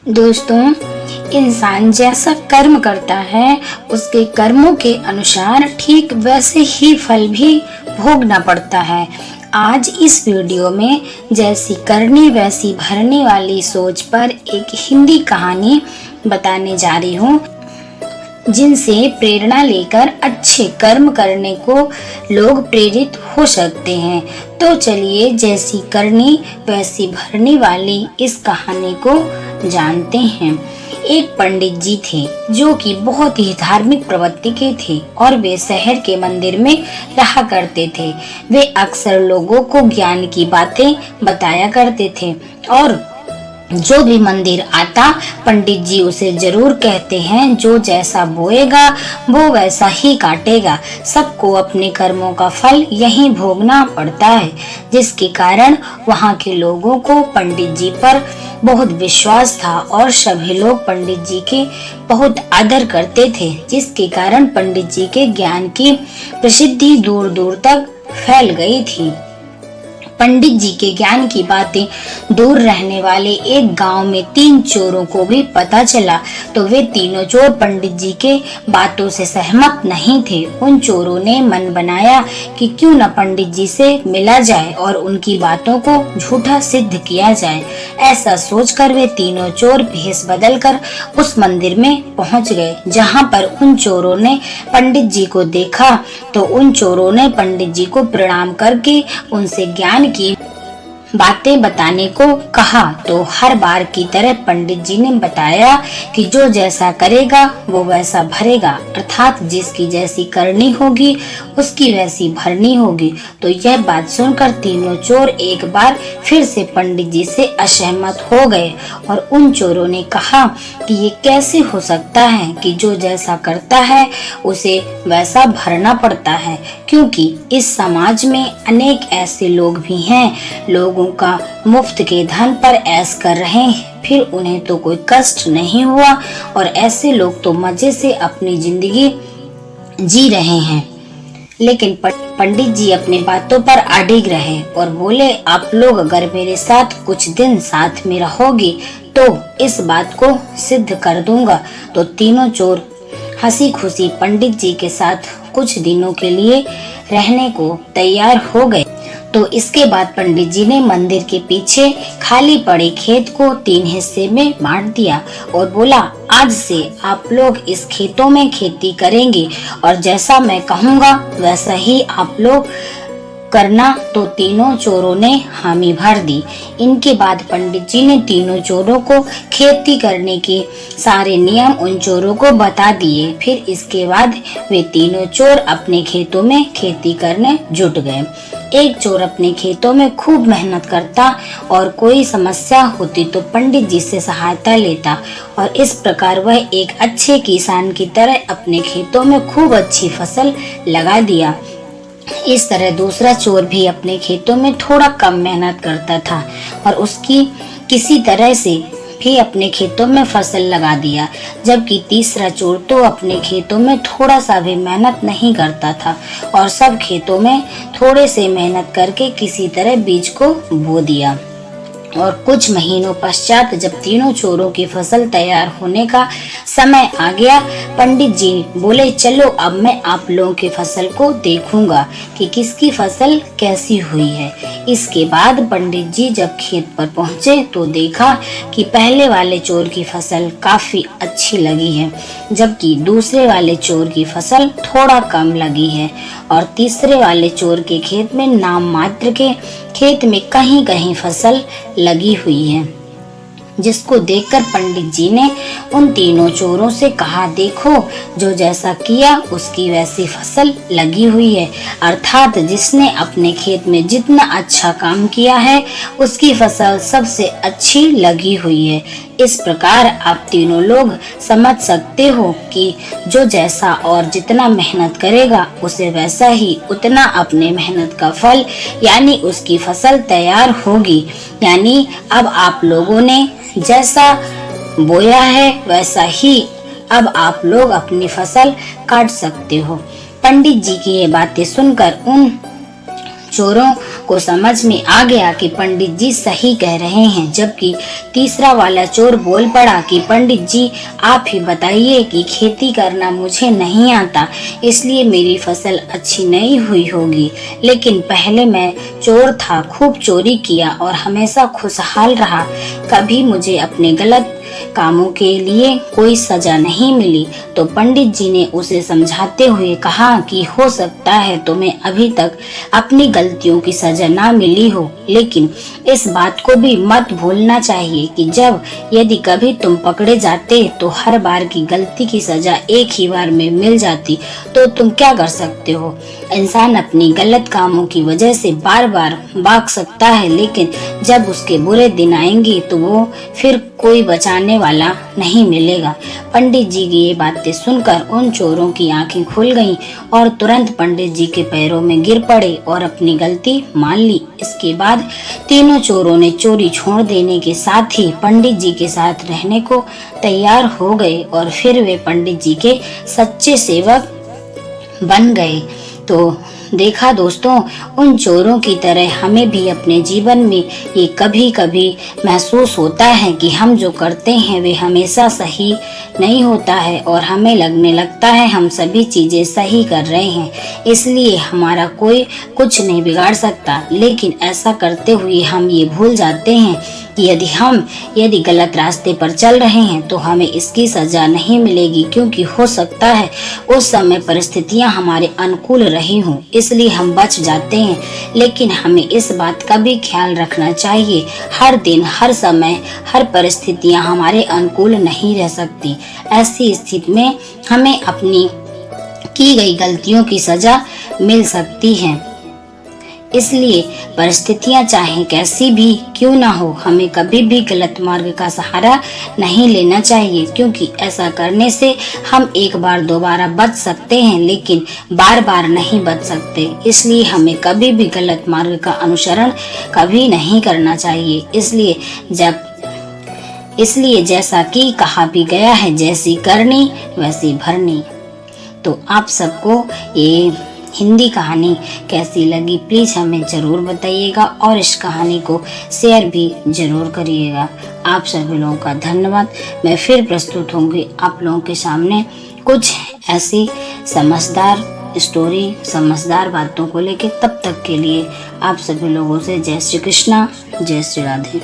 दोस्तों, इंसान जैसा कर्म करता है उसके कर्मों के अनुसार ठीक वैसे ही फल भी भोगना पड़ता है। आज इस वीडियो में जैसी करनी वैसी भरने वाली सोच पर एक हिंदी कहानी बताने जा रही हूँ, जिनसे प्रेरणा लेकर अच्छे कर्म करने को लोग प्रेरित हो सकते हैं। तो चलिए जैसी करनी वैसी भरने वाली इस कहानी को जानते हैं। एक पंडित जी थे जो कि बहुत ही धार्मिक प्रवृत्ति के थे और वे शहर के मंदिर में रहा करते थे। वे अक्सर लोगों को ज्ञान की बातें बताया करते थे और जो भी मंदिर आता पंडित जी उसे जरूर कहते हैं, जो जैसा बोएगा वो वैसा ही काटेगा। सबको अपने कर्मों का फल यही भोगना पड़ता है, जिसके कारण वहाँ के लोगों को पंडित जी पर बहुत विश्वास था और सभी लोग पंडित जी के बहुत आदर करते थे, जिसके कारण पंडित जी के ज्ञान की प्रसिद्धि दूर दूर तक फैल गई थी। पंडित जी के ज्ञान की बातें दूर रहने वाले एक गांव में 3 चोरों को भी पता चला, तो वे तीनों चोर पंडित जी के बातों से सहमत नहीं थे। उन चोरों ने मन बनाया कि क्यों न पंडित जी से मिला जाए और उनकी बातों को झूठा सिद्ध किया जाए। ऐसा सोचकर वे तीनों चोर भेष बदलकर उस मंदिर में पहुंच गए। जहां पर उन चोरों ने पंडित जी को देखा तो उन चोरों ने पंडित जी को प्रणाम करके उनसे ज्ञान की बातें बताने को कहा। तो हर बार की तरह पंडित जी ने बताया कि जो जैसा करेगा वो वैसा भरेगा, अर्थात जिसकी जैसी करनी होगी उसकी वैसी भरनी होगी। तो यह बात सुनकर तीनों चोर एक बार फिर से पंडित जी से असहमत हो गए और उन चोरों ने कहा कि ये कैसे हो सकता है कि जो जैसा करता है उसे वैसा भरना पड़ता है, क्योंकि इस समाज में अनेक ऐसे लोग भी हैं, लोगों का मुफ्त के धन पर ऐश कर रहे हैं, फिर उन्हें तो कोई कष्ट नहीं हुआ और ऐसे लोग तो मजे से अपनी जिंदगी जी रहे हैं। लेकिन पंडित जी अपनी बातों पर अडिग रहे और बोले, आप लोग अगर मेरे साथ कुछ दिन साथ में रहोगे तो इस बात को सिद्ध कर दूंगा। तो तीनों चोर हंसी खुशी पंडित जी के साथ कुछ दिनों के लिए रहने को तैयार हो गए। तो इसके बाद पंडित जी ने मंदिर के पीछे खाली पड़े खेत को 3 हिस्से में बांट दिया और बोला, आज से आप लोग इस खेतों में खेती करेंगे और जैसा मैं कहूँगा वैसा ही आप लोग करना। तो तीनों चोरों ने हामी भर दी। इनके बाद पंडित जी ने तीनों चोरों को खेती करने के सारे नियम उन चोरों को बता दिए। फिर इसके बाद वे तीनों चोर अपने खेतों में खेती करने जुट गए। एक चोर अपने खेतों में खूब मेहनत करता और कोई समस्या होती तो पंडित जी से सहायता लेता और इस प्रकार वह एक अच्छे किसान की तरह अपने खेतों में खूब अच्छी फसल लगा दिया। इस तरह दूसरा चोर भी अपने खेतों में थोड़ा कम मेहनत करता था और उसकी किसी तरह से भी अपने खेतों में फसल लगा दिया, जबकि तीसरा चोर तो अपने खेतों में थोड़ा सा भी मेहनत नहीं करता था और सब खेतों में थोड़े से मेहनत करके किसी तरह बीज को बो दिया। और कुछ महीनों पश्चात जब तीनों चोरों की फसल तैयार होने का समय आ गया, पंडित जी बोले, चलो अब मैं आप लोगों की फसल को देखूंगा कि किसकी फसल कैसी हुई है। इसके बाद पंडित जी जब खेत पर पहुंचे तो देखा कि पहले वाले चोर की फसल काफी अच्छी लगी है, जबकि दूसरे वाले चोर की फसल थोड़ा कम लगी है और तीसरे वाले चोर के खेत में नाम मात्र के खेत में कहीं कहीं फसल लगी हुई है, जिसको देखकर पंडित जी ने उन तीनों चोरों से कहा, देखो जो जैसा किया उसकी वैसी फसल लगी हुई है, अर्थात जिसने अपने खेत में जितना अच्छा काम किया है उसकी फसल सबसे अच्छी लगी हुई है। इस प्रकार आप तीनों लोग समझ सकते हो कि जो जैसा और जितना मेहनत करेगा उसे वैसा ही उतना अपने मेहनत का फल यानी उसकी फसल तैयार होगी। यानी अब आप लोगों ने जैसा बोया है वैसा ही अब आप लोग अपनी फसल काट सकते हो। पंडित जी की ये बातें सुनकर उन चोरों को समझ में आ गया कि पंडित जी सही कह रहे हैं। जबकि तीसरा वाला चोर बोल पड़ा कि पंडित जी आप ही बताइए कि खेती करना मुझे नहीं आता, इसलिए मेरी फसल अच्छी नहीं हुई होगी। लेकिन पहले मैं चोर था, खूब चोरी किया और हमेशा खुशहाल रहा। कभी मुझे अपने गलत कामों के लिए कोई सजा नहीं मिली। तो पंडित जी ने उसे समझाते हुए कहा कि हो सकता है तुम्हें अभी तक अपनी गलतियों की सजा ना मिली हो, लेकिन इस बात को भी मत भूलना चाहिए कि जब यदि कभी तुम पकड़े जाते तो हर बार की गलती की सजा एक ही बार में मिल जाती तो तुम क्या कर सकते हो। इंसान अपनी गलत कामों की वजह से बार बार भाग सकता है, लेकिन जब उसके बुरे दिन आएंगे तो वो फिर कोई बचाने वाला नहीं मिलेगा। पंडित जी की ये बातें सुनकर उन चोरों की आंखें खुल गईं और तुरंत पंडित जी के पैरों में गिर पड़े और अपनी गलती मान ली। इसके बाद तीनों चोरों ने चोरी छोड़ देने के साथ ही पंडित जी के साथ रहने को तैयार हो गए और फिर वे पंडित जी के सच्चे सेवक बन गए। तो देखा दोस्तों, उन चोरों की तरह हमें भी अपने जीवन में ये कभी कभी महसूस होता है कि हम जो करते हैं वे हमेशा सही नहीं होता है और हमें लगने लगता है हम सभी चीजें सही कर रहे हैं, इसलिए हमारा कोई कुछ नहीं बिगाड़ सकता। लेकिन ऐसा करते हुए हम ये भूल जाते हैं कि यदि गलत रास्ते पर चल रहे हैं तो हमें इसकी सजा नहीं मिलेगी, क्योंकि हो सकता है उस समय परिस्थितियां हमारे अनुकूल रही हों, इसलिए हम बच जाते हैं। लेकिन हमें इस बात का भी ख्याल रखना चाहिए, हर दिन, हर समय, हर परिस्थितियां हमारे अनुकूल नहीं रह सकती। ऐसी स्थिति में हमें अपनी की गई गलतियों की सजा मिल सकती है। इसलिए परिस्थितियां चाहे कैसी भी क्यों ना हो, हमें कभी भी गलत मार्ग का सहारा नहीं लेना चाहिए, क्योंकि ऐसा करने से हम एक बार दोबारा बच सकते हैं लेकिन बार बार नहीं बच सकते। इसलिए हमें कभी भी गलत मार्ग का अनुसरण कभी नहीं करना चाहिए। इसलिए जैसा कि कहा भी गया है, जैसी करनी वैसी भरनी। तो आप सबको ये हिंदी कहानी कैसी लगी प्लीज हमें जरूर बताइएगा और इस कहानी को शेयर भी जरूर करिएगा। आप सभी लोगों का धन्यवाद। मैं फिर प्रस्तुत होंगी आप लोगों के सामने कुछ ऐसी समझदार स्टोरी, समझदार बातों को लेके। तब तक के लिए आप सभी लोगों से जय श्री कृष्णा, जय श्री राधे।